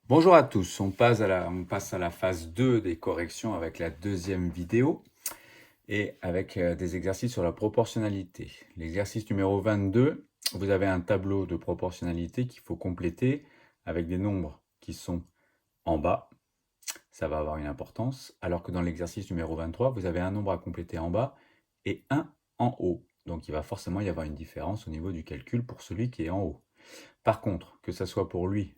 Bonjour à tous, on passe à la phase 2 des corrections avec la deuxième vidéo et avec des exercices sur la proportionnalité. L'exercice numéro 22, vous avez un tableau de proportionnalité qu'il faut compléter avec des nombres qui sont en bas. Ça va avoir une importance, alors que dans l'exercice numéro 23, vous avez un nombre à compléter en bas et un en haut. Donc il va forcément y avoir une différence au niveau du calcul pour celui qui est en haut. Par contre, que ça soit pour lui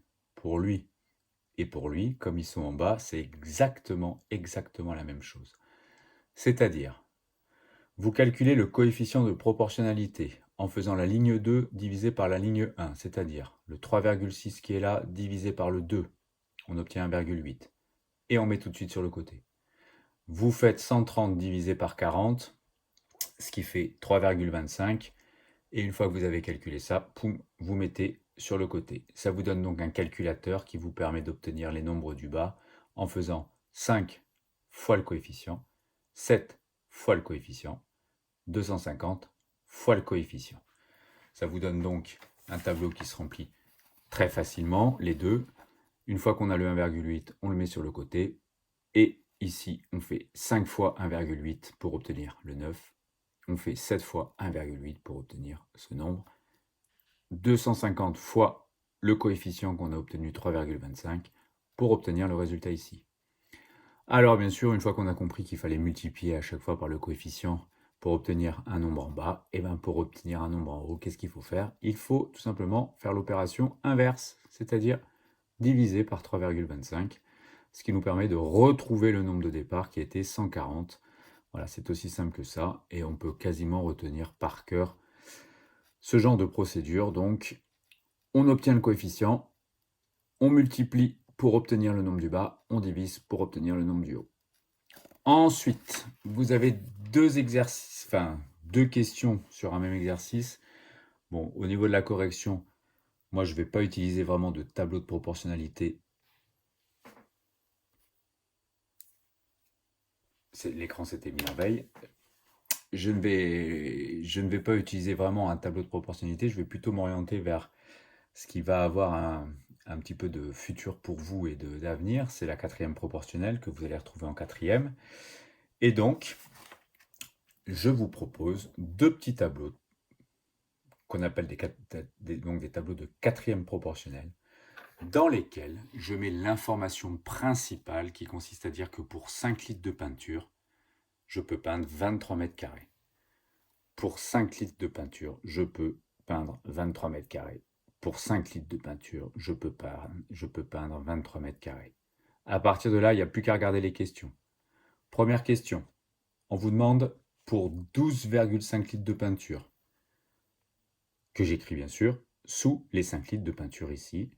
et pour lui, comme ils sont en bas, c'est exactement la même chose. C'est-à-dire, vous calculez le coefficient de proportionnalité en faisant la ligne 2 divisée par la ligne 1, c'est-à-dire le 3,6 qui est là divisé par le 2, on obtient 1,8. Et on met tout de suite sur le côté. Vous faites 130 divisé par 40, ce qui fait 3,25. Et une fois que vous avez calculé ça, poum, vous mettez sur le côté. Ça vous donne donc un calculateur qui vous permet d'obtenir les nombres du bas en faisant 5 fois le coefficient, 7 fois le coefficient, 250 fois le coefficient. Ça vous donne donc un tableau qui se remplit très facilement, les deux. Une fois qu'on a le 1,8, on le met sur le côté. Et ici, on fait 5 fois 1,8 pour obtenir le 9. On fait 7 fois 1,8 pour obtenir ce nombre. 250 fois le coefficient qu'on a obtenu, 3,25, pour obtenir le résultat ici. Alors bien sûr, une fois qu'on a compris qu'il fallait multiplier à chaque fois par le coefficient pour obtenir un nombre en bas, et bien pour obtenir un nombre en haut, qu'est-ce qu'il faut faire? Il faut tout simplement faire l'opération inverse, c'est-à-dire diviser par 3,25, ce qui nous permet de retrouver le nombre de départ qui était 140. Voilà, c'est aussi simple que ça, et on peut quasiment retenir par cœur ce genre de procédure. Donc, on obtient le coefficient, on multiplie pour obtenir le nombre du bas, on divise pour obtenir le nombre du haut. Ensuite, vous avez deux questions sur un même exercice. Bon, au niveau de la correction, moi je ne vais pas utiliser vraiment de tableau de proportionnalité. L'écran s'était mis en veille. Je ne vais pas utiliser vraiment un tableau de proportionnalité, je vais plutôt m'orienter vers ce qui va avoir un petit peu de futur pour vous et d'avenir. C'est la quatrième proportionnelle que vous allez retrouver en quatrième. Et donc, je vous propose deux petits tableaux qu'on appelle des tableaux de quatrième proportionnelle, dans lesquels je mets l'information principale qui consiste à dire que pour 5 litres de peinture, je peux peindre 23 mètres carrés. Pour 5 litres de peinture, je peux peindre 23 mètres carrés. Pour 5 litres de peinture, je peux peindre 23 mètres carrés. À partir de là, il n'y a plus qu'à regarder les questions. Première question, on vous demande pour 12,5 litres de peinture, que j'écris bien sûr, sous les 5 litres de peinture ici,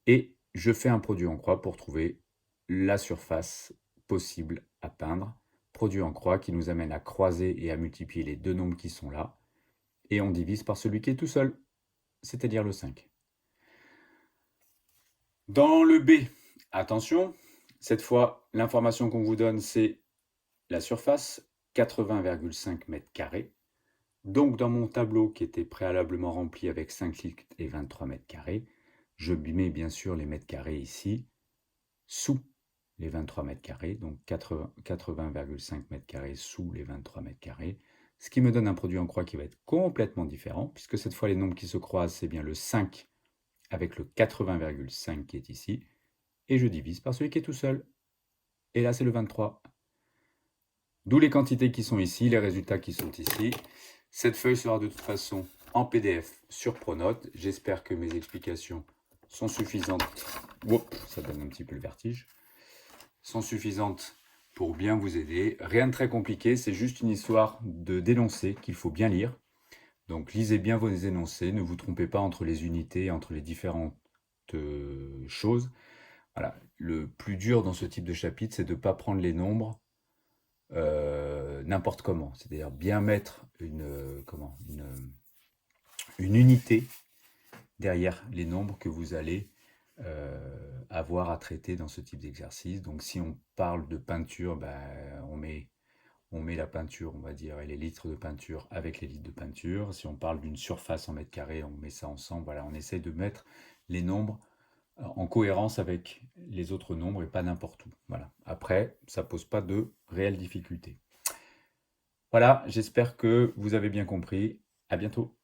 et je fais un produit en croix pour trouver la surface possible à peindre. Produit en croix qui nous amène à croiser et à multiplier les deux nombres qui sont là, et on divise par celui qui est tout seul, c'est-à-dire le 5. Dans le B, attention, cette fois, l'information qu'on vous donne, c'est la surface, 80,5 mètres carrés. Donc, dans mon tableau qui était préalablement rempli avec 5 litres et 23 mètres carrés, je mets bien sûr les mètres carrés ici, sous les 23 mètres carrés, donc 80,5 mètres carrés sous les 23 mètres carrés, ce qui me donne un produit en croix qui va être complètement différent, puisque cette fois, les nombres qui se croisent, c'est bien le 5 avec le 80,5 qui est ici, et je divise par celui qui est tout seul. Et là, c'est le 23. D'où les quantités qui sont ici, les résultats qui sont ici. Cette feuille sera de toute façon en PDF sur Pronote. J'espère que mes explications sont suffisantes. Oups, ça donne un petit peu le vertige. Sont suffisantes pour bien vous aider. Rien de très compliqué, c'est juste une histoire de d'énoncés qu'il faut bien lire. Donc lisez bien vos énoncés, ne vous trompez pas entre les unités, entre les différentes choses. Voilà. Le plus dur dans ce type de chapitre, c'est de ne pas prendre les nombres n'importe comment. C'est-à-dire bien mettre une unité derrière les nombres que vous allez avoir à traiter dans ce type d'exercice. Donc si on parle de peinture, on met la peinture, on va dire, et les litres de peinture avec les litres de peinture. Si on parle d'une surface en mètres carrés, on met ça ensemble. Voilà, on essaie de mettre les nombres en cohérence avec les autres nombres et pas n'importe où. Voilà. Après, ça pose pas de réelles difficultés. Voilà, j'espère que vous avez bien compris. À bientôt.